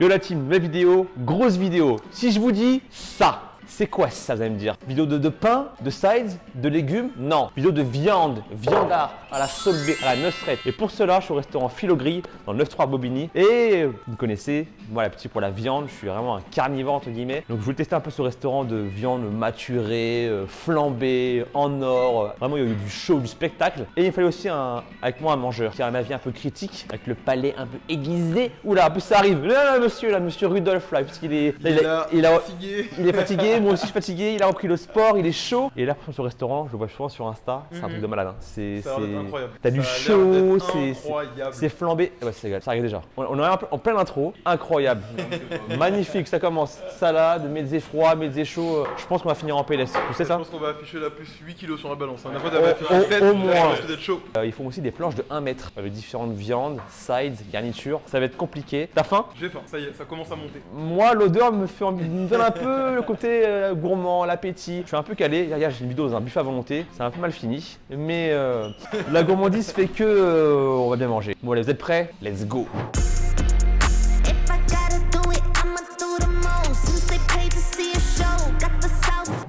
Yo la team, nouvelle vidéo, grosse vidéo. Si je vous dis ça, c'est quoi ça, vous allez me dire? Vidéo de pain, de sides, de légumes? Non. Vidéo de viande, viandard, à la Solvay, à la Nostrette. Et pour cela, je suis au restaurant Philo Grill dans le 9-3 Bobigny. Et vous me connaissez, moi la petite pour la viande, je suis vraiment un carnivore entre guillemets. Donc je voulais tester un peu ce restaurant de viande maturée, flambée, en or. Vraiment, il y a eu du show, du spectacle. Et il fallait aussi avec moi un mangeur qui a un avis un peu critique, avec le palais un peu aiguisé. Oula, en plus ça arrive. Là, monsieur Rudolph, là, puisqu'il est, fatigué. il est fatigué. Moi aussi je suis fatigué, il a repris le sport, il est chaud. Et là pour ce restaurant, je le vois souvent sur Insta, c'est un truc de malade. Hein. C'est incroyable. T'as du chaud, c'est flambé. Ouais, c'est égal, ça arrive déjà. On est en pleine intro, incroyable. Magnifique, ça commence. Salade, mezze froid, mezze chaud. Je pense qu'on va finir en PLS. Tu sais ça? Je pense qu'on va afficher la plus 8 kg sur la balance. La fois t'avais fait un tête, au moins. ça risque d'être chaud. Ils font aussi des planches de 1 mètre avec différentes viandes, sides, garnitures. Ça va être compliqué. T'as faim? J'ai faim, ça y est, ça commence à monter. Moi, l'odeur me donne un peu le côté gourmand, l'appétit. Je suis un peu calé. Regarde, j'ai une vidéo dans un buffet à volonté. C'est un peu mal fini. Mais la gourmandise fait que on va bien manger. Bon, allez, vous êtes prêts? Let's go!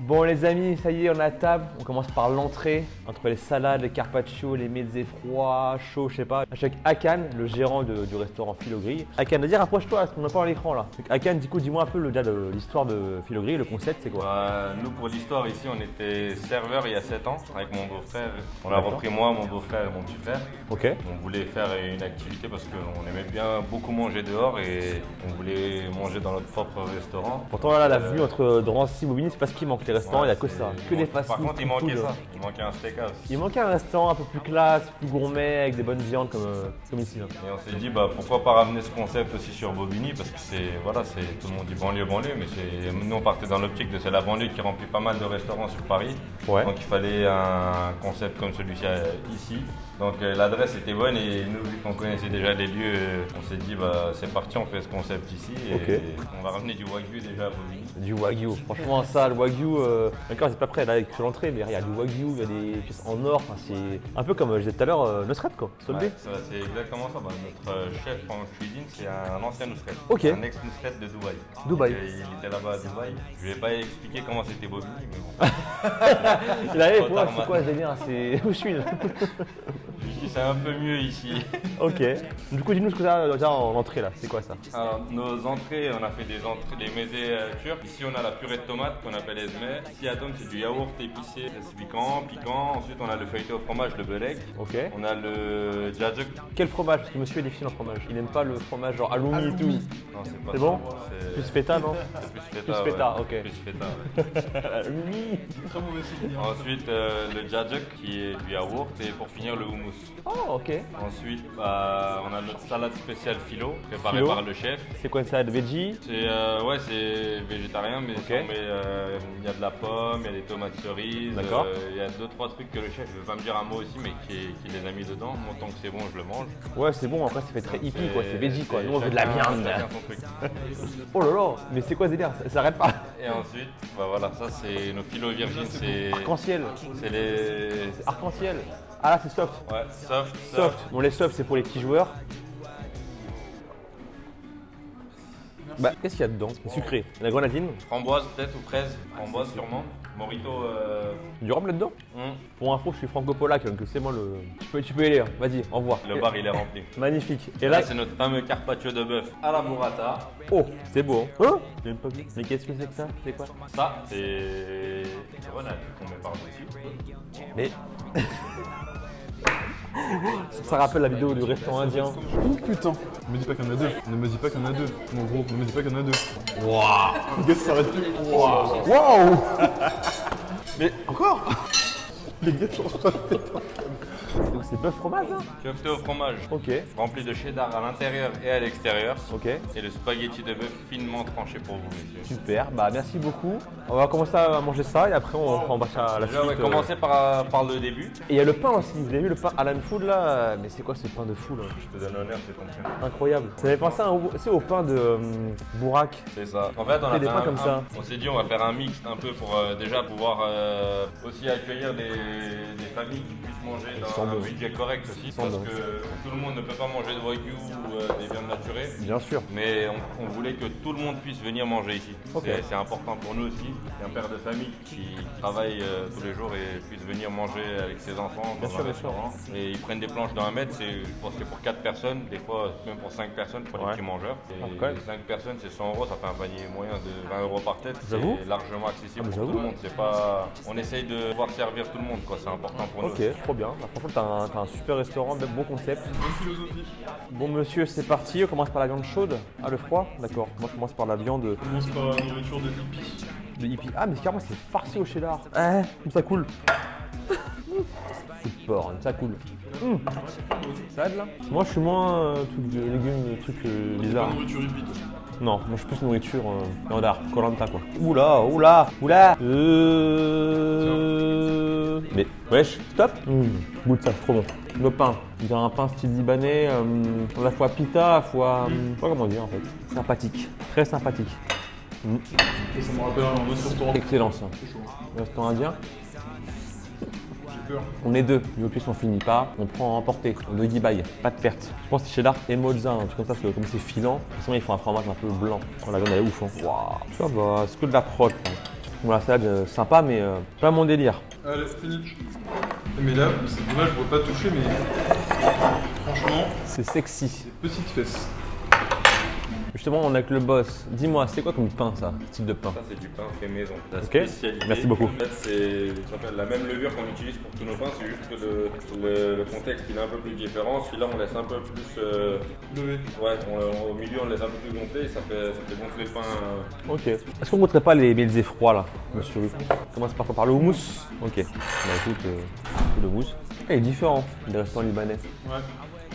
Bon les amis, ça y est, on est à table. On commence par l'entrée, entre les salades, les carpaccio, les mezzés froids, chauds, je sais pas. Je suis avec Hakan, le gérant du restaurant Philo Grill. Hakan, vas-y, rapproche-toi, parce qu'on n'a pas à l'écran là. Donc, Hakan, du coup, dis-moi un peu l'histoire de Philo Grill, le concept, c'est quoi? Nous, pour l'histoire, ici, on était serveur il y a 7 ans avec mon beau-frère. On a repris moi, mon beau-frère et mon petit frère. Ok. On voulait faire une activité parce qu'on aimait bien beaucoup manger dehors et on voulait manger dans notre propre restaurant. Pourtant là, la vue entre Drancy et Bobigny, c'est pas ce qui manque. Les restaurants, il n'y a que ça. Que des fast-food. Par contre, il manquait ça. Il manquait un steakhouse. Il manquait un restaurant un peu plus classe, plus gourmet, avec des bonnes viandes comme ici. Là. Et on s'est dit, pourquoi pas ramener ce concept aussi sur Bobigny parce que tout le monde dit banlieue, mais nous on partait dans l'optique de c'est la banlieue qui remplit pas mal de restaurants sur Paris. Ouais. Donc il fallait un concept comme celui-ci ici. Donc l'adresse était bonne et nous, vu qu'on connaissait déjà les lieux, on s'est dit c'est parti, on fait ce concept ici et okay. On va ramener du wagyu déjà à Bobigny. Du wagyu, franchement ça, le wagyu, d'accord c'est pas prêt là sur l'entrée, mais il y a du wagyu, il y a des pièces en or, c'est un peu comme je disais tout à l'heure, Nosret quoi, Solvay. Ouais, c'est exactement ça, notre chef en cuisine c'est un ancien Nosret, okay. Un ex-Nosret de Dubaï. Dubaï. Il était là-bas à Dubaï, je lui ai pas expliqué comment c'était Bobigny mais bon. Il a c'est quoi ce délire, c'est où je suis là? C'est un peu mieux ici. Ok. Du coup, dis-nous ce que ça a déjà en entrée là. C'est quoi ça? Alors, nos entrées, on a fait des entrées, des mezzés turcs. Ici, on a la purée de tomate qu'on appelle ezme. Ici, à Tom, c'est du yaourt épicé, c'est piquant. Ensuite, on a le feuilleté au fromage, le belek. Ok. On a le djadjak. Quel fromage? Parce que monsieur est difficile en fromage. Il n'aime pas le fromage genre halloumi et tout. Non, c'est pas c'est ça. bon? Plus feta, non? C'est plus feta, ouais. ok. Plus feta. Oui. Très mauvais souvenir. Ensuite, le djadjak qui est du yaourt. Et pour finir, le houmous. Oh, ok. Ensuite, on a notre salade spéciale philo, préparée par le chef. C'est quoi une salade veggie? C'est végétarien, mais okay. Il y a de la pomme, il y a des tomates cerises. D'accord. Il y a 2-3 trucs que le chef ne veut pas me dire un mot aussi, mais qui les a mis dedans. Moi, tant que c'est bon, je le mange. Ouais, c'est bon, après ça fait très hippie quoi, c'est veggie quoi. Nous on veut de la viande. Oh là là, mais c'est quoi ce délire? Ça s'arrête pas. Et ensuite, voilà, ça c'est nos philo virgines, c'est. Arc-en-ciel. C'est les. Arc-en-ciel. Ah là c'est soft. Ouais, soft. Bon les soft c'est pour les petits joueurs. Qu'est-ce qu'il y a dedans? C'est sucré. La grenadine. Framboise peut-être ou fraise. Framboise sûrement. Morito. Du rhum là-dedans? Pour info, je suis franco-polac, donc c'est moi le. Tu peux y aller, vas-y, envoie. Le bar il est rempli. Magnifique. Et là c'est notre fameux carpaccio de bœuf à la burrata. Oh, c'est beau. Hein? J'ai même pas vu. Mais qu'est-ce que c'est que ça? C'est quoi? Ça, c'est des grenades qu'on met par-dessus. Mais. Ça rappelle la vidéo du restaurant indien. Oh putain. Ne me dis pas qu'il y en a deux. Ne me dis pas qu'il y en a deux. Mon gros, ne me dis pas qu'il y en a deux. Waouh. Le gars s'arrête plus. Waouh. Mais encore. Les gars sont en train de Donc c'est bœuf fromage là? Kofte au fromage. Ok. Rempli de cheddar à l'intérieur et à l'extérieur. Ok. Et le spaghetti de bœuf finement tranché pour vous, messieurs. Super, merci beaucoup. On va commencer à manger ça et après on passe à la suite. Déjà, on va commencer par le début. Et il y a le pain aussi, vous avez vu le pain Alan Food là? Mais c'est quoi ce pain de fou là? Je te donne l'honneur, c'est ton chien. Incroyable. Ça avait pensé au pain de Bourak. C'est ça. En fait, on a des fait pains comme ça. On s'est dit on va faire un mix un peu pour déjà pouvoir aussi accueillir des familles qui puissent manger dans sent un bon. budget correct aussi parce bon. que tout le monde ne peut pas manger de wagyu ou des viandes naturées. Bien sûr. Mais on voulait que tout le monde puisse venir manger ici. Ok. C'est important pour nous aussi. C'est un père de famille qui travaille tous les jours et puisse venir manger avec ses enfants dans sûr, un bien sûr. restaurant. Et ils prennent des planches de 1 mètre, je pense que c'est pour 4 personnes, des fois même pour 5 personnes pour les Ouais. petits mangeurs. Et Ah, quand même. 5 personnes, c'est 100 €, ça fait un panier moyen de 20 € par tête. J'avoue. C'est largement accessible Ah, mais pour tout j'avoue. le monde. C'est pas... On essaye de pouvoir servir tout le monde, quoi. C'est important pour nous. Ok, trop bien. Bah, franchement, t'as un super restaurant, bon concept. Bonne philosophie. Bon monsieur, c'est parti. On commence par la viande chaude. Ah, le froid. D'accord. Moi, je commence par la viande On commence par la nourriture de hippies. de hippie. Ah, mais carrément, c'est farci au cheddar. Ça coule. C'est porc, ça coule. Ça aide là. Moi, je suis moins truc de légumes, trucs Pas bizarres. nourriture hippie, toi. Non, moi, je suis plus nourriture viandard, Koh-Lanta quoi. Oula, oula, oula. Mais wesh, stop. Goûte ça, c'est trop bon. Le pain, on dirait un pain style libanais, à la fois pita, à la fois, je sais pas comment dire en fait. Sympathique, très sympathique. Ça me rappelle un autre restaurant. Excellent ça. C'est chaud. Restaurant indien. J'ai peur. On est deux. Le plus on finit pas, on prend à emporter. De Gibaï, pas de perte. Je pense que c'est cheddar et mozza, un truc comme ça, parce que comme c'est filant, forcément ils font un fromage un peu blanc. Oh, la viande elle est ouf. Hein. Waouh. Ça va, c'est que de la prot. Hein. Bon, la salade sympa, mais pas mon délire. Allez, c'est fini. Mais là, c'est dommage, je ne pourrais pas toucher, mais franchement, C'est sexy. c'est petite fesse. Justement, on est avec le boss. Dis-moi, c'est quoi comme pain ça, ce type de pain? Ça, c'est du pain fait maison. La Ok. spécialité, Merci beaucoup. En fait, c'est ça s'appelle la même levure qu'on utilise pour tous nos pains, c'est juste que le contexte il est un peu plus différent. Celui-là, on laisse un peu plus. Levé. Ouais, au milieu, on le laisse un peu plus gonfler et ça fait gonfler le pain. Ok. Est-ce qu'on ne goûterait pas les bélzés froids là, monsieur Luc? On commence parfois par le houmous. Ok. Bah écoute, le houmous. Ah, il est différent des restaurants libanais. Ouais.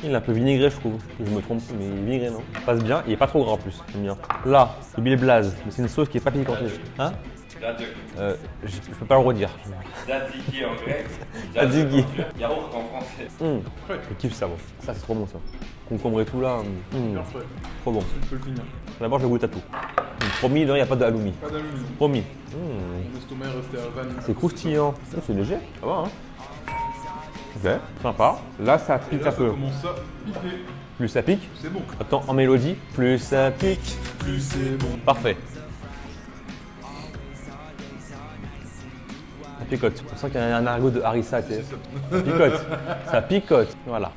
Il est un peu vinaigré, je trouve. Je me trompe, mais il est vinaigré, non? Passe bien, il est pas trop gras en plus. J'aime bien. Là, le billet blaze, mais c'est une sauce qui est pas piquante. Hein? Je peux pas le redire. Tzatziki en grec. Tzatziki. Yaourt en français. Je kiffe ça, bon. Ça, c'est trop bon ça. Concombre et tout là. Bien frais. Trop bon. Tu peux le finir. D'abord, je goûte à tout. Promis, il n'y a pas de halloumi. Pas d'aluminium. Promis. Mon estomac est resté à vanne. C'est croustillant. Oh, c'est léger. Ça va, hein? Ok, sympa. Là, ça Et pique là, un ça peu. commence à piquer. Plus ça pique. C'est bon. Attends, en mélodie. Plus ça pique. Plus c'est bon. Parfait. Ça picote. On sent qu'il y a un argot de harissa. Tu sais. C'est ça. Ça picote. Ça picote. Voilà.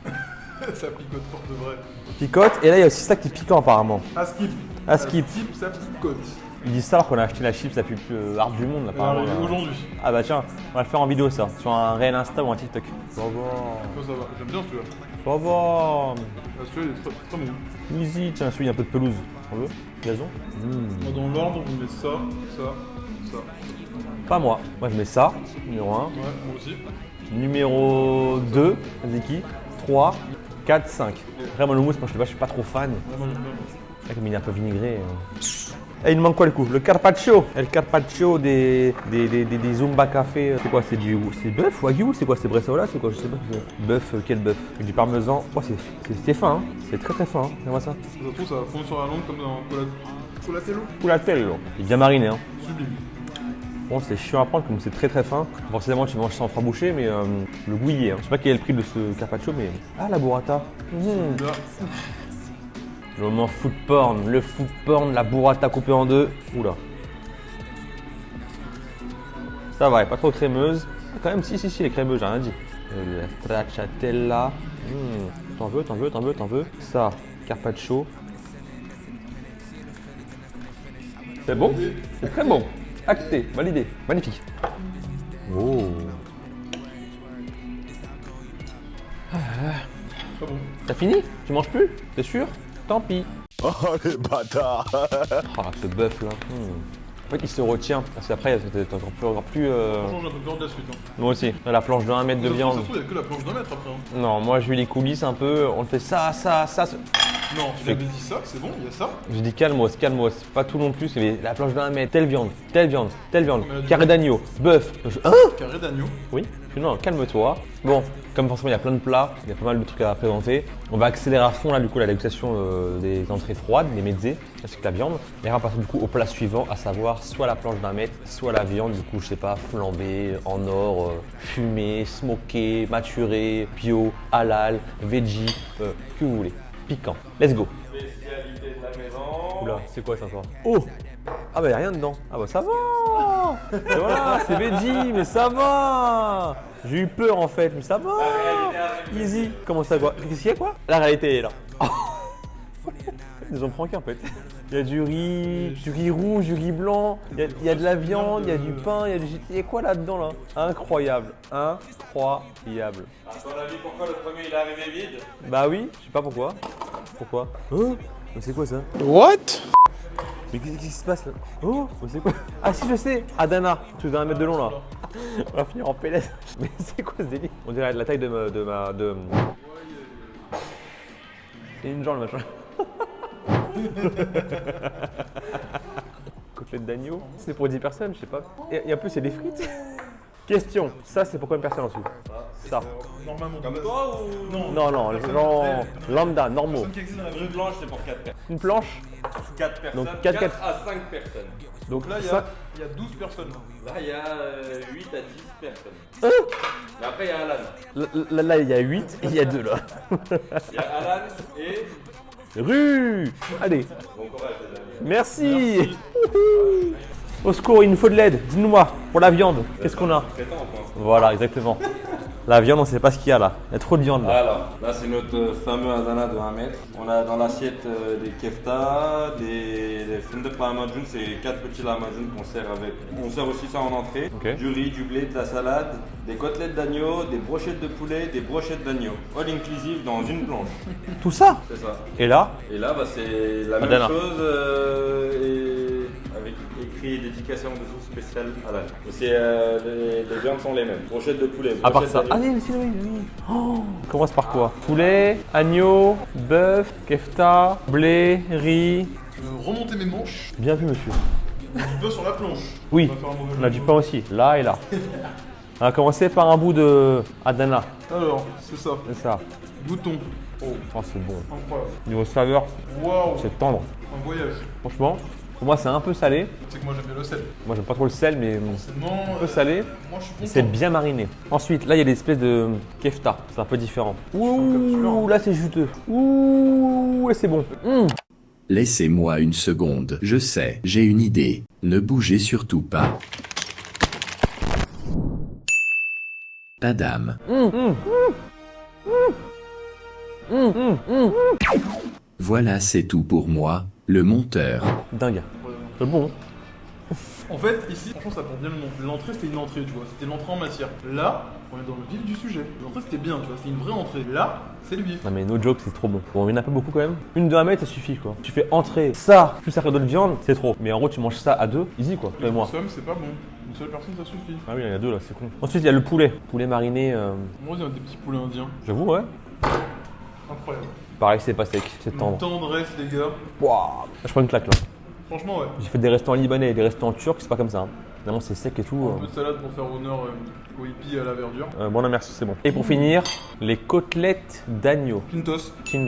Ça picote pour de vrai. Picote. Et là, il y a aussi ça qui est piquant apparemment. À skip. À skip. Ça picote. Ils disent ça alors qu'on a acheté la chips la plus hard du monde. Elle est Apparemment. arrivée là. aujourd'hui. Ah bah tiens, on va le faire en vidéo ça. Sur un réel Insta ou un TikTok. Ça va. Ça va. J'aime bien celui-là. Ça va. Celui-là, il est très, très bon. Easy. Tiens, celui, il y a un peu de pelouse. On veut? Gazon? Moi, dans l'ordre, on met ça, ça, ça. Pas moi. Moi, je mets ça. Numéro 1. Ouais, moi aussi. Numéro 2, Ziki. 3, 4, 5. Vraiment le mousse, moi je sais pas, je suis pas trop fan. Ouais, moi, j'aime bien. Là, comme il est un peu vinaigré. Et il nous manque quoi le coup? Le carpaccio. Et le carpaccio des Zumba Café. C'est quoi? C'est bœuf? Wagyu? C'est quoi? C'est Bressaola? C'est quoi? Je sais pas. Bœuf, quel bœuf? Avec du parmesan. Oh, c'est fin, hein. C'est très très fin. Hein. Regarde-moi ça. Ça se trouve, ça va fondre sur la langue comme dans Colatello. Coulatello. Il est bien mariné, hein. Sublime. Bon, c'est chiant à prendre comme c'est très très fin. Forcément, tu manges ça en 3 bouchées, mais le goût y est. Hein. Je sais pas quel est le prix de ce carpaccio, mais. Ah, la burrata. Là, Le moment food porn, le food porn, la burrata coupée en deux. Oula. Ça va, elle est pas trop crémeuse. Ah, quand même, si, elle est crémeuse, j'ai rien dit. La stracciatella. T'en veux. Ça, carpaccio. C'est bon? C'est très bon. Acté, validé, magnifique. Oh. très bon. T'as fini? Tu manges plus? T'es sûr? Tant pis. Oh les bâtards. Ah, ce bœuf là. En fait, il se retient. Parce qu'après, c'est encore plus. Franchement, j'ai un peu peur de la suite. Hein. Moi aussi. La planche de 1 mètre de Ça se viande. trouve, il n'y a que la planche d'un mètre après. Hein. Non, moi, je vais les coulisses un peu. On le fait ça. Non, il avait dit ça, c'est bon, il y a ça. J'ai dit calmos, calmos, pas tout non plus, mais la planche d'un mètre, telle viande, telle viande, telle viande, Mais carré d'agneau, bœuf. Hein? Carré d'agneau. Oui, non, calme-toi. Bon, comme forcément il y a plein de plats, il y a pas mal de trucs à présenter, on va accélérer à fond là du coup la dégustation des entrées froides, les mezzés, ainsi que la viande. Et on va passer du coup au plat suivant, à savoir soit la planche d'un mètre, soit la viande, du coup je sais pas, flambée, en or, fumée, smokée, maturée, bio, halal, veggie, que vous voulez. Piquant. Let's go. Spécialité de la maison. Oula, c'est quoi ça encore? Oh! Ah bah y'a rien dedans. Ah bah ça va! Et voilà, c'est veggie, mais ça va! J'ai eu peur en fait, mais ça va! Easy! Comment ça quoi? Qu'est-ce qu'il y a quoi? La réalité est là. Ils ont pranké en fait. Il y a du riz rouge, du riz blanc, il y a de la viande, il y a du pain, il y a quoi là-dedans là? Incroyable, incroyable. À ton avis, pourquoi le premier il est arrivé vide? Bah oui, je sais pas pourquoi. Pourquoi? Oh, mais c'est quoi ça? What? Mais qu'est-ce qui se passe là? Oh, mais c'est quoi? Ah si je sais, Adana, tu dois 1 mètre de long là. On va finir en PLS. Mais c'est quoi ce délire? On dirait la taille de ma. C'est une jambe le machin. Côtelette d'agneau, c'est pour 10 personnes, je sais pas. Et en plus, c'est des frites. Question, ça c'est pour combien de personnes en dessous? Ça. Normalement. Comme toi ou Non. Non, les gens lambda, normaux. Personne qui existe dans la vraie Une vie. planche, c'est pour 4 personnes. Une planche, 4 personnes. Donc, 4 à 5 personnes. donc Là, il y ça. a 12 personnes. Là, il y a 8 à 10 personnes. Hein? Et après, il y a Alan. Là, il y a 8 et il y a 2 là. Il y a Alan et. Rue. Allez, Bon courage, les amis. merci. Au secours, il nous faut de l'aide. Dis-nous-moi, pour la viande, qu'est-ce qu'on a? C'est temps, quoi. Voilà, exactement. La viande, on ne sait pas ce qu'il y a là. Il y a trop de viande là. Alors, là c'est notre fameux Adana de 1 mètre. On a dans l'assiette des kefta, des fendek lahmacun, c'est 4 petits lahmacun qu'on sert avec. On sert aussi ça en entrée. Ok. Du riz, du blé, de la salade, des côtelettes d'agneau, des brochettes de poulet, des brochettes d'agneau. All inclusive dans une planche. Tout ça. C'est ça. Et là, Et là, bah, c'est la Adana. même chose et avec écrit dédication de sauce spéciale Adana. Et c'est, les viandes sont les mêmes. Brochettes de poulet. à part brochettes ça. d'agneau. Ah oui, oui. Oh, on commence par quoi? Poulet, agneau, bœuf, kefta, blé, riz. Remonter mes manches. Bien vu, monsieur. Du pain sur la planche. Oui, On va faire un mauvais on a jeu du de pain mots. aussi, là et là. On va commencer par un bout de Adana, Alors, c'est ça. c'est ça. Bouton. Oh, Oh, c'est bon. incroyable. Niveau saveur, Waouh. c'est tendre. Un voyage. Franchement, pour moi, c'est un peu salé. Tu sais que moi j'aime bien le sel. Moi, j'aime pas trop le sel, mais Non. un peu salé. Moi je suis content. C'est bien mariné. Ensuite, là, il y a des espèces de kefta. C'est un peu différent. capture. Ouh, là, c'est juteux. Ouh, là, c'est bon. Laissez-moi une seconde. Je sais, j'ai une idée. Ne bougez surtout pas. Tadam. Voilà, c'est tout pour moi, le monteur. Dingue. C'est bon. En fait, ici, franchement, ça porte bien le nom. L'entrée, c'était une entrée, tu vois. C'était l'entrée en matière. Là, on est dans le vif du sujet. L'entrée, c'était bien, tu vois. C'était une vraie entrée. Là, c'est le vif. Non mais no joke, c'est trop bon. Bon, il n'y en a pas beaucoup quand même. Une de 1 mètre, ça suffit quoi. Tu fais entrer ça, plus un cadeau de viande, c'est trop. Mais en gros, tu manges ça à 2, easy quoi. Toi et moi. Somme, c'est pas bon. Une seule personne, ça suffit. Ah oui, il y en a 2 là, c'est con. Ensuite, il y a le poulet. Poulet mariné, Moi, il y a des petits poulets indiens. j'avoue, ouais. Incroyable. Pareil, c'est pas sec, c'est Une tendre. tendresse, les gars. Waouh. Je prends une claque là. Franchement, ouais. J'ai fait des restaurants libanais et des restaurants turcs, c'est pas comme ça. Hein. Finalement, c'est sec et tout. Un peu de salade pour faire honneur au hippie et à la verdure. Bon, non, merci, c'est bon. Et pour finir, les côtelettes d'agneau. Pintos, Kin.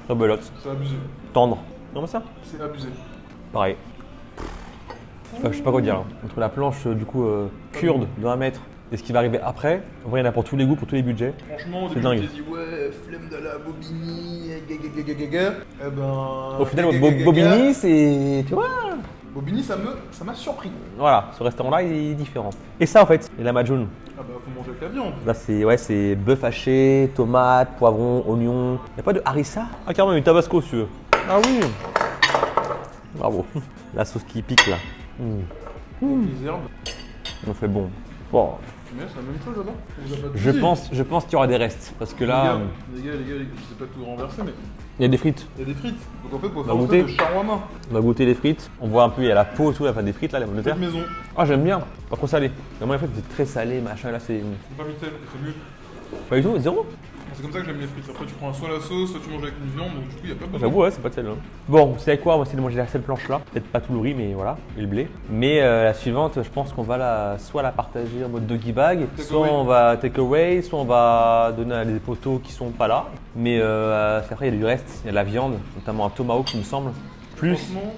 Rebelote. c'est abusé. Tendre. Non, ça C'est abusé. pareil. Je sais pas quoi dire. Hein. Entre la planche du coup kurde de 1 mètre et ce qui va arriver après, en vrai il y en a pour tous les goûts, pour tous les budgets. Franchement, au C'est début, dingue. je me suis dit, ouais, flemme de la Bobigny, gaga. Eh ben. Au final, gaga. Bobigny c'est. Tu vois. Bobigny, ça m'a surpris. Voilà, ce restaurant là il est différent. Et ça en fait, et la majoun. Ah bah, faut manger avec la viande. Là c'est bœuf haché, tomate, poivron, oignon. Y a pas de harissa? Ah carrément une tabasco si tu veux. Ah oui. Bravo. La sauce qui pique là. Les herbes. On fait bon. Bon. Mais c'est la même chose là-bas. On vous a pas Je dit. pense qu'il y aura des restes parce que là Les gars, je sais pas tout renverser, mais il y a des frites. il y a des frites. Donc en fait, pour On faire va un goûter peu de shawarma. On va goûter les frites. On voit un peu il y a la peau et tout, enfin des frites là, les pommes de terre. Faites maison. Ah j'aime bien. Pas trop salé. Mais moi les frites c'est très salé, machin là c'est. C'est pas Mitel, c'est mieux. Pas du tout, zéro. C'est comme ça que j'aime les frites. Après, tu prends soit la sauce, soit tu manges avec une viande, donc du coup, il n'y a pas besoin. J'avoue, ouais, c'est pas de celle-là. Bon, vous savez quoi? On va essayer de manger la seule planche là. Peut-être pas tout le riz, mais voilà, et le blé. Mais la suivante, je pense qu'on va soit la partager en mode doggy bag, soit on va take away, soit on va donner à des potos qui sont pas là. Mais après, il y a du reste. Il y a de la viande, notamment un tomahawk, il me semble. Plus. Franchement,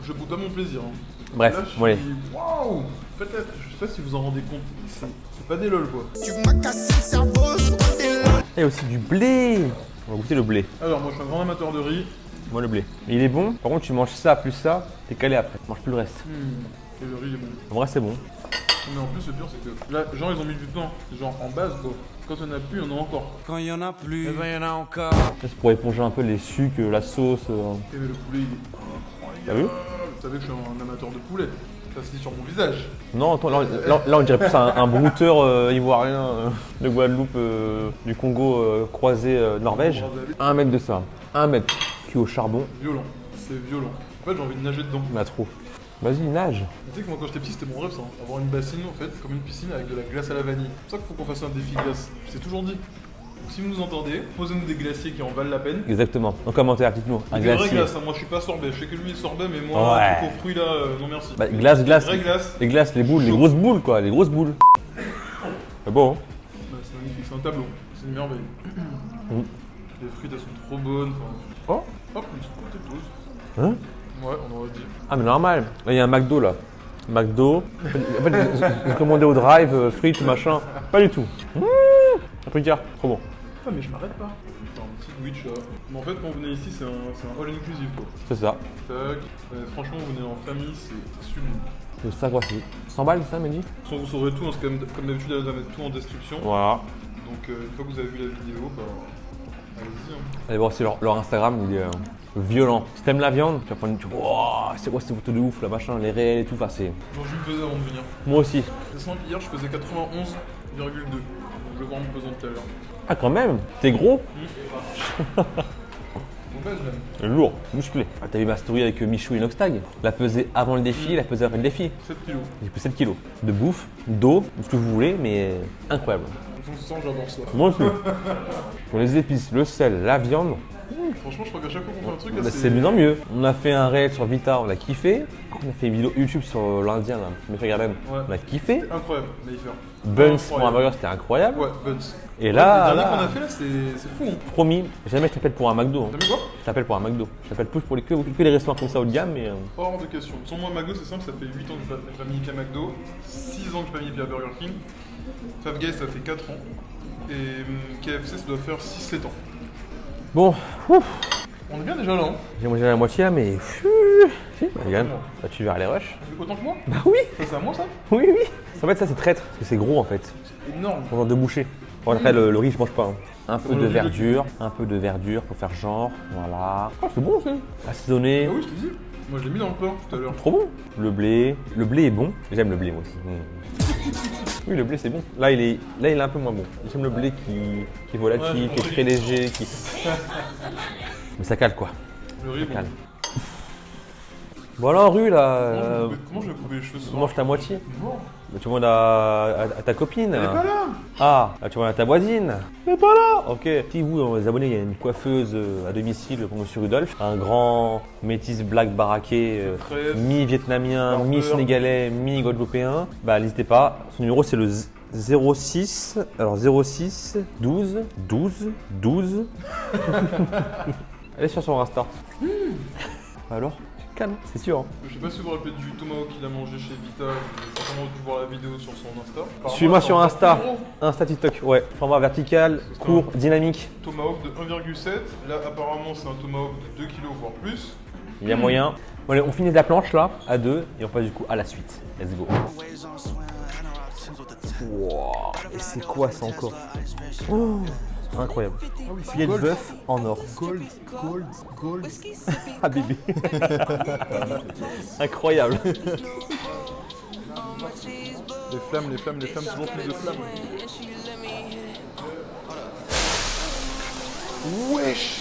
je goûte à mon plaisir. Hein. Bref, Là, je suis... ouais. Waouh! Peut-être, je sais pas si vous en rendez compte. C'est pas des lol quoi. Il y a aussi du blé. On va goûter le blé. Alors, moi, je suis un grand amateur de riz. Moi, le blé. Et il est bon. Par contre, tu manges ça plus ça, t'es calé après. Tu manges plus le reste. Et le riz est bon. En vrai, c'est bon. Mais en plus, le pire, c'est que là, genre, ils ont mis du temps. Genre, en base, quoi. Quand il n'y en a plus, il y en a encore. Quand il y en a plus, il y en a encore. Ça, c'est pour éponger un peu les sucs, la sauce. Et mais le poulet, il est. T'as vu? Vous savez que je suis un amateur de poulet. Ça se dit sur mon visage. Non, attends, là, on dirait plus un brouteur ivoirien de Guadeloupe, du Congo croisé Norvège. 1 mètre de ça. 1 mètre. Cuit au charbon. Violent. C'est violent. En fait, j'ai envie de nager dedans. Bah, trop. Vas-y, nage. Tu sais que moi, quand j'étais petit, c'était mon rêve, ça. Hein. Avoir une bassine, en fait, comme une piscine avec de la glace à la vanille. C'est pour ça qu'il faut qu'on fasse un défi glace. Je t'ai toujours dit. Donc, si vous nous entendez, posez-nous des glaciers qui en valent la peine. Exactement. En commentaire, dites-nous. Un Des vraies glacier. glaces, hein. Moi je suis pas sorbet, je sais que lui est sorbet, mais moi, Ouais. truc aux fruits là, non merci. Bah, glace. Vraie glace. Les glaces, les boules, les Chaud. grosses boules, quoi. Les grosses boules. C'est beau, hein? Bah, c'est magnifique, c'est un tableau, c'est une merveille. Les frites elles sont trop bonnes. Oh. Hop, une petite potatoes. Hein? Ouais, on aurait dit. Ah, mais normal. Là, il y a un McDo, là. McDo. En fait, j'ai commandé au drive, frites, machin. Pas du tout. Un truc car. Trop bon. Ah, mais je m'arrête pas. Je vais faire un petit sandwich là. Mais en fait, quand vous venez ici, c'est un all inclusive quoi. C'est ça. Tac. Franchement, vous venez en famille, c'est sublime. C'est ça, quoi. C'est 100 balles, c'est ça, Mehdi? Vous saurez tout, hein, c'est comme d'habitude, elle va mettre tout en description. Voilà. Donc, une fois que vous avez vu la vidéo, bah. Allez-y. Hein. Allez voir aussi leur Instagram, il est violent. Si t'aimes la viande, tu vas prendre une. Wow, c'est quoi ces photos de ouf, là, machin, les réels et tout. Enfin, c'est. Bon, je me pesais avant de venir. Moi aussi. C'est simple, hier je faisais 91,2. Donc je vais voir mon pesant tout à l'heure. Ah, quand même. T'es gros. Mon pèse même. Lourd, musclé. Ah, t'as vu ma story avec Michou Inoxtag? La pesée avant le défi, la pesée après le défi. 7 kilos. J'ai pris 7 kilos. De bouffe, d'eau, ce que vous voulez, mais incroyable. En fonction, j'adore ça. Moi aussi. Pour les épices, le sel, la viande, Franchement, je crois qu'à chaque fois qu'on fait un truc, bah, là, c'est de mieux en mieux. On a fait un réel sur Vita, on a kiffé. On a fait une vidéo YouTube sur l'Indien, là, Monsieur Garden. Ouais. On a kiffé. incroyable, Mayfair. Buns pour un burger, c'était incroyable. Ouais, Buns. Et là, le dernier qu'on là a fait là, c'est fou. Hein. promis, jamais je t'appelle pour un McDo. hein. T'as vu quoi? Je t'appelle pour un McDo. Je t'appelle plus pour que les restaurants comme ça haut de gamme, mais. Hors de question. Sans moi, McDo, c'est simple, ça fait 8 ans que j'ai pas mis les pieds à McDo, 6 ans que j'ai pas mis les pieds à Burger King. Five Guys, ça fait 4 ans. Et KFC, ça doit faire 6-7 ans. Bon, ouf. On est bien déjà là, hein? J'ai mangé la moitié là, mais. Si, bah, regarde. Bah, tu verras les rushs. Autant que moi? Bah oui, Ça, c'est à moi ça? oui, oui. En fait, ça c'est traître, parce que c'est gros en fait. C'est énorme. On genre de boucher. Bon, après, le riz, je mange pas. hein. Un peu Le de riz, verdure pour faire genre. Voilà. Oh, c'est bon, c'est assaisonné. Ah oui, je te dis. Moi, je l'ai mis dans le pain tout à l'heure. Trop bon. Le blé est bon. J'aime le blé moi aussi. Oui, le blé c'est bon. Là, il est un peu moins bon. J'aime le blé qui est volatile, Ouais, qui est très léger, qui. Mais ça cale quoi. Le riz, Ça bon. cale. Bon alors, rue là. Comment je vais couper les cheveux ce Tu soir? manges ta moitié. Bon. Mais tu demandes à ta copine. Elle est pas là. Ah, là, tu demandes à ta voisine. Elle est pas là. Ok. Si vous, les abonnés, il y a une coiffeuse à domicile pour Monsieur Rudolph. Un grand métis black baraqué, Fraise. mi-vietnamien, Barbeur. mi-sénégalais, mi-guadeloupéen. Bah n'hésitez pas. Son numéro c'est le 06. Alors 06 12 12 12. Allez sur son Insta. Alors calme, c'est sûr. hein. Je sais pas si vous vous rappelez du tomahawk qu'il a mangé chez Vita. J'ai certainement dû voir la vidéo sur son Insta. Apparemment, Suis-moi c'est sur encore Insta. plus gros. Insta TikTok, ouais. Format vertical, court, dynamique. Tomahawk de 1,7. Là, apparemment, c'est un tomahawk de 2 kg voire plus. Il y a moyen. Bon, allez, on finit la planche là, à 2, et on passe du coup à la suite. Let's go. Wow. Et c'est quoi ça encore? Oh, incroyable. Filet de bœuf en or. Gold. Ah bébé. Incroyable. Les flammes, toujours plus de flammes. Wesh.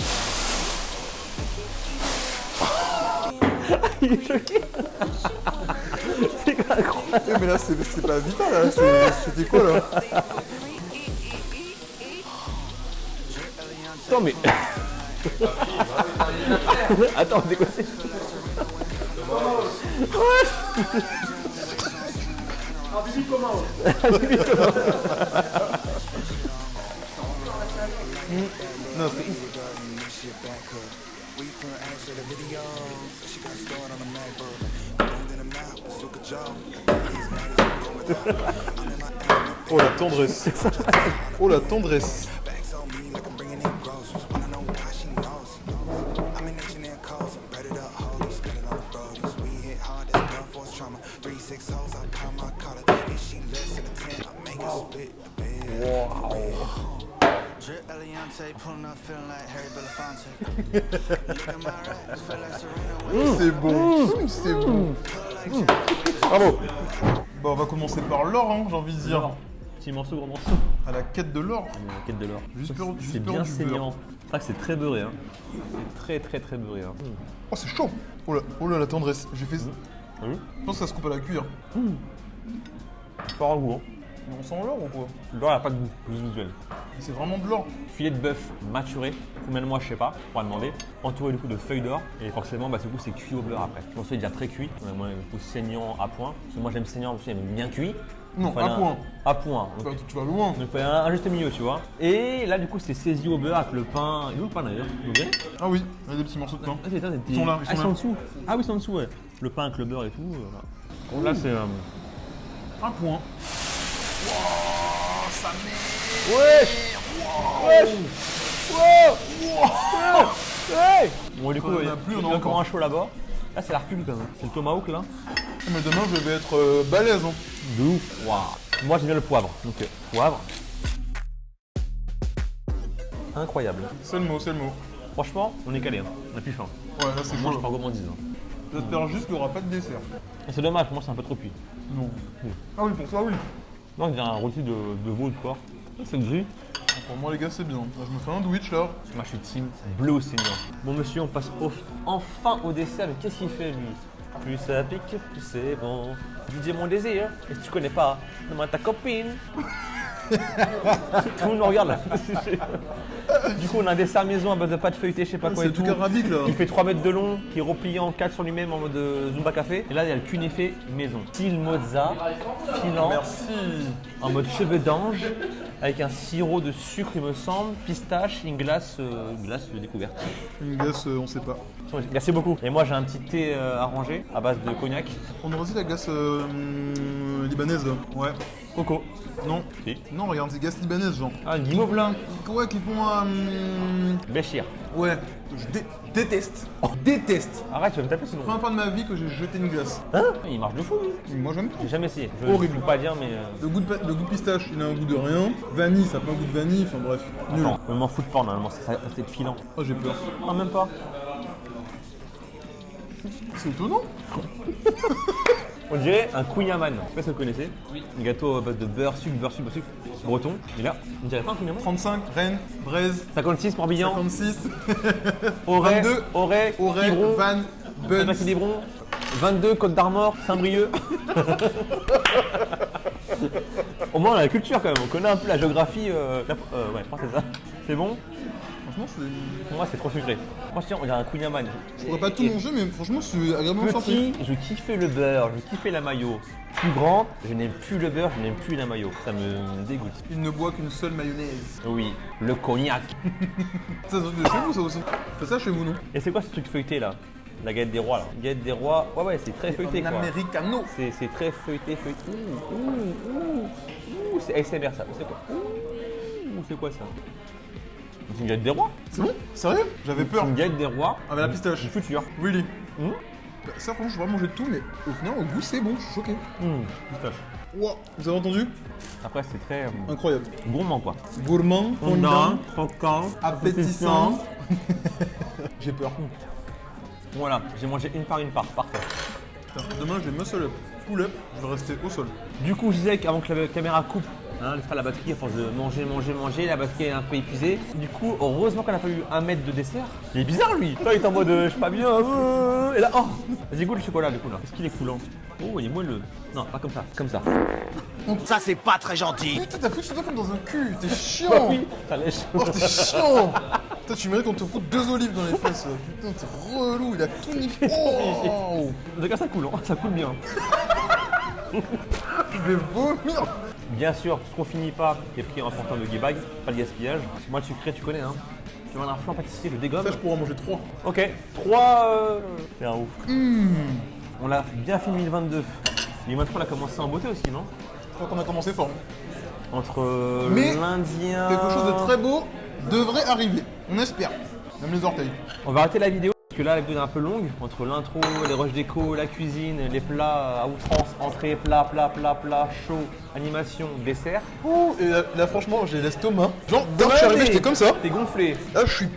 Il est choqué. C'est incroyable. Mais là, c'est pas Vita là, c'était quoi là? Attends, mais. Attends, c'est quoi c'est Non, c'est ouf. Oh la tendresse. Oh la tendresse. Drip Eliante, pulling up, feeling like Harry Belafonte. Look at my raps, feel like Serena Williams. C'est bon. C'est bon. Bravo. Bon, on va commencer par l'or, hein, j'ai envie de dire. Petit morceau, gros morceau. À la quête de l'or. La quête de l'or. Juste peur C'est du bien beurre. saignant. C'est vrai que c'est très beurré. Hein. C'est très beurré. Hein. Oh, c'est chaud. Oh là, la tendresse. J'ai fait. Ah oui. Je pense que ça se coupe à la cuillère. Pas un goût. Hein. Mais on sent l'or ou quoi? L'or, il n'a pas de goût, juste visuel. C'est vraiment de l'or. Filet de bœuf maturé, combien de mois je sais pas, on va demander. Entouré du coup de feuilles d'or et forcément bah, ce coup c'est cuit au beurre après. Je pense que c'est déjà très cuit, moi du coup saignant à point. Parce que moi j'aime saignant, j'aime bien cuit. Non, Il fallait à point. À point. Donc, Tu vas loin. il fallait un juste milieu, tu vois. Et là du coup c'est saisi au beurre avec le pain. Il est où le pain d'ailleurs? Vous voyez? Ah oui, il y a des petits morceaux de pain. Ah, c'est des Ils sont là, ils sont là. en dessous. Ah oui, ils sont en dessous, ouais. Le pain avec le beurre et tout. Voilà. Donc là c'est. Un point. Ça met. Ouais. Bon du coup, On en a il y a plus, on en a encore encore. un chaud là-bas. Là c'est la recul quand même. C'est le tomahawk là. Mais demain, je vais être balèze. Hein. De ouf. Waouh. Moi j'aime bien le poivre. Donc poivre. Incroyable. C'est le mot, c'est le mot. Franchement, on est calé. Hein. On a plus faim. Ouais, là, c'est Moi je chaud. prends gourmandise. Hein. J'espère juste qu'il n'y aura pas de dessert. Et c'est dommage, pour moi c'est un peu trop cuit. Non. Ah oui, pour ça, oui. Non, on dirait un rôti de veau de porc. Ça, c'est gris. Pour moi, les gars, c'est bien. Là, je me fais un sandwich là. Moi je suis team bleu au saignant. Bon monsieur, on passe enfin au dessert, mais qu'est-ce qu'il fait lui? Plus ça pique, plus c'est bon. Didier mon désir, et si tu connais pas, demande ta copine. Tout le monde nous regarde là. Du coup on a un dessert maison à base de pâte feuilletée, je sais pas quoi C'est et le tout. truc arabique là. Il fait 3 mètres de long, qui est replié en 4 sur lui-même en mode Zumba Café. Et là il y a le cunéfé maison. Style mozza, filant, Merci. en mode cheveux d'ange, avec un sirop de sucre il me semble, pistache, une glace découverte. Une glace, on sait pas. Merci beaucoup. Et moi j'ai un petit thé arrangé à base de cognac. On aurait aussi la glace libanaise là. Ouais. Coco. Non. Si. Non, regarde, c'est glace libanaise, genre. Ah, guimauve là. Ouais, qui font. Béchir. Ouais. Je déteste. Déteste. Arrête, tu vas me taper sinon. Première fois de ma vie que j'ai jeté une glace. Hein? Il marche de fou lui. Moi, j'aime trop. J'ai jamais essayé. Je Horrible. peux pas dire mais. Le goût de pistache, il a un goût de rien. Vanille, ça a pas un goût de vanille. Enfin bref. Nul. Attends, même en foot porn normalement c'est filant. Oh, j'ai peur. Non même pas. C'est étonnant. On dirait un kouign-amann. Je sais pas si vous connaissez. Oui. Un gâteau à base de beurre, sucre, breton. Et là, on dirait pas un kouign-amann. 35, Rennes, Braise, 56 Morbihan, 56, Auray, 22, Auray, Auray, Quiberon, Vannes, Buns. Saint-Maxime-Libron, 22 Côte d'Armor, Saint-Brieuc. Au moins on a la culture quand même, on connaît un peu la géographie. Ouais, je pense que c'est ça. C'est bon? Franchement, c'est. Pour moi c'est trop sucré. Moi je tiens, on dirait un kouign-amann. Je pourrais pas tout manger, mais franchement, je suis agréablement surpris. Petit, je kiffais le beurre, je kiffais la mayo. Plus grand, je n'aime plus le beurre, je n'aime plus la mayo. Ça me dégoûte. Il ne boit qu'une seule mayonnaise. Oui, le cognac. Ça, c'est un truc de chez vous, ça aussi. C'est ça chez vous, non? Et c'est quoi ce truc feuilleté là? La galette des rois là. Galette des rois, ouais, c'est très feuilleté Un quoi. americano. C'est très feuilleté. Ouh, c'est ASMR ça. C'est quoi? Ouh, c'est quoi ça? C'est une galette des rois. C'est bon? Sérieux? J'avais C'est peur. une galette des rois. Avec la pistache. Du futur. Really? Mmh. Bah, ça, franchement, je vais pas manger tout, mais au final, au goût, c'est bon. Je suis choqué. Pistache. Wow, vous avez entendu? Après c'est très Incroyable. gourmand quoi. Gourmand, fondant, croquant, appétissant. J'ai peur. Voilà, j'ai mangé une part, parfait. Putain, demain, je vais muscle up, pull up, je vais rester au sol. Du coup, je disais qu'avant que la caméra coupe, la batterie, à force de manger, la batterie est un peu épuisée. Du coup, heureusement qu'on n'a pas eu 1 mètre de dessert. Il est bizarre lui. Toi, il est en mode je suis pas bien. Et là, oh, vas-y, goûte le chocolat du coup là. Est-ce qu'il est coulant? Oh, il est moelleux. Non, pas comme ça, comme ça. Ça, c'est pas très gentil. Putain, t'as foutu ça comme dans un cul, t'es Oh chiant. oui, ça lèche. Oh, t'es chiant. Putain, tu mérites qu'on te foute 2 olives dans les fesses. Putain, t'es relou, il a tout niqué. Oh, En tout cas, ça coule, hein. Ça coule bien. je vais vomir. Bien sûr, ce qu'on finit pas est pris en portant de bag, pas de gaspillage. Moi, le sucré, tu connais, hein. Tu veux un flan pâtissier, je dégomme. Ça, je pourrais en manger 3. Ok, 3. C'est un ouf. On l'a bien fait 2022. 2023, on a commencé en beauté aussi, non? Je crois qu'on a commencé fort. Entre Mais l'Indien. Quelque chose de très beau devrait arriver. On espère. Même les orteils. On va arrêter la vidéo parce que là, la vidéo est un peu longue. Entre l'intro, les rushs déco, la cuisine, les plats à outrance, entrée, plat, chaud, animation, dessert. Ouh, et là, franchement, j'ai l'estomac. Genre, dès que je suis arrivé, j'étais comme ça. T'es gonflé. Là, je suis.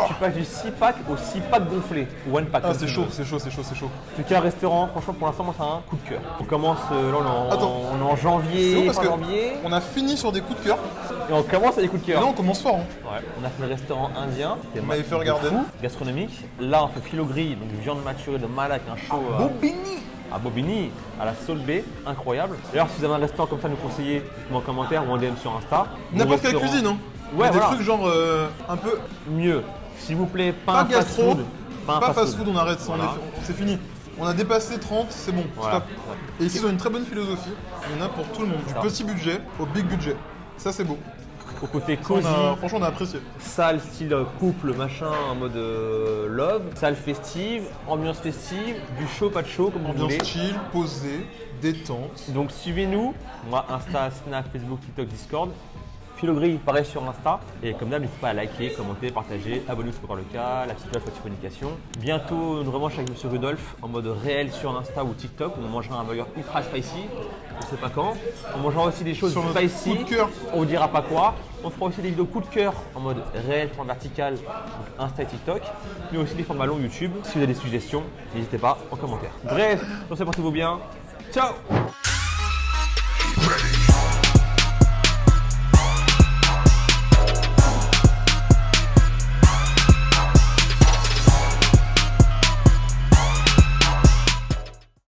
Tu passes du 6-pack au 6-pack gonflé. Ou one pack. Ah, comme c'est tu chaud, veux. c'est chaud, c'est chaud, c'est chaud. En tout cas, restaurant, franchement, pour l'instant, moi, c'est un coup de cœur. On commence, là, Attends. on est en janvier, C'est bon parce fin que janvier, on a fini sur des coups de cœur. et on commence à des coups de Et cœur. là, on commence fort. Hein. Ouais, on a fait le restaurant indien, qui est m'avait fait regarder. fou, gastronomique. Là, on fait filo gris, donc viande maturée de malak, un chaud Bobigny. à Bobigny, à la Solbay, incroyable. D'ailleurs, si vous avez un restaurant comme ça, nous conseillez en commentaire ou en DM sur Insta. N'importe quelle Restaurant- cuisine, hein. Ouais, des voilà. trucs genre un peu. Mieux. S'il vous plaît, pas Pas un fast gastro, food. pas fast food, on arrête, ça, Voilà. c'est fini. On a dépassé 30, c'est bon, Voilà. stop. Et ici, ils ont une très bonne philosophie. Il y en a pour tout le monde, du Ça. petit budget au big budget. Ça, c'est beau. Au côté Ça, cosy, franchement, on a apprécié. salle style couple, machin, en mode love, salle festive, ambiance festive, du chaud, pas de chaud, comme vous Ambiance voulez. chill, posée, détente. Donc suivez-nous, moi Insta, Snap, Facebook, TikTok, Discord. Philogris, pareil sur Insta. Et comme d'hab, n'hésitez pas à liker, commenter, partager, abonnez-vous si c'est pas encore le cas, la petite cloche, la petite communication. Bientôt une revanche avec Monsieur Rudolph en mode réel sur Insta ou TikTok. On mangera un burger ultra spicy, je sais pas quand. On mangera aussi des choses Sur notre spicy, coup de cœur. on vous dira pas quoi. On fera aussi des vidéos coup de cœur en mode réel, format vertical, donc Insta et TikTok. Mais aussi des formats longs YouTube. Si vous avez des suggestions, n'hésitez pas en commentaire. Bref, sur ce, portez-vous bien. Ciao!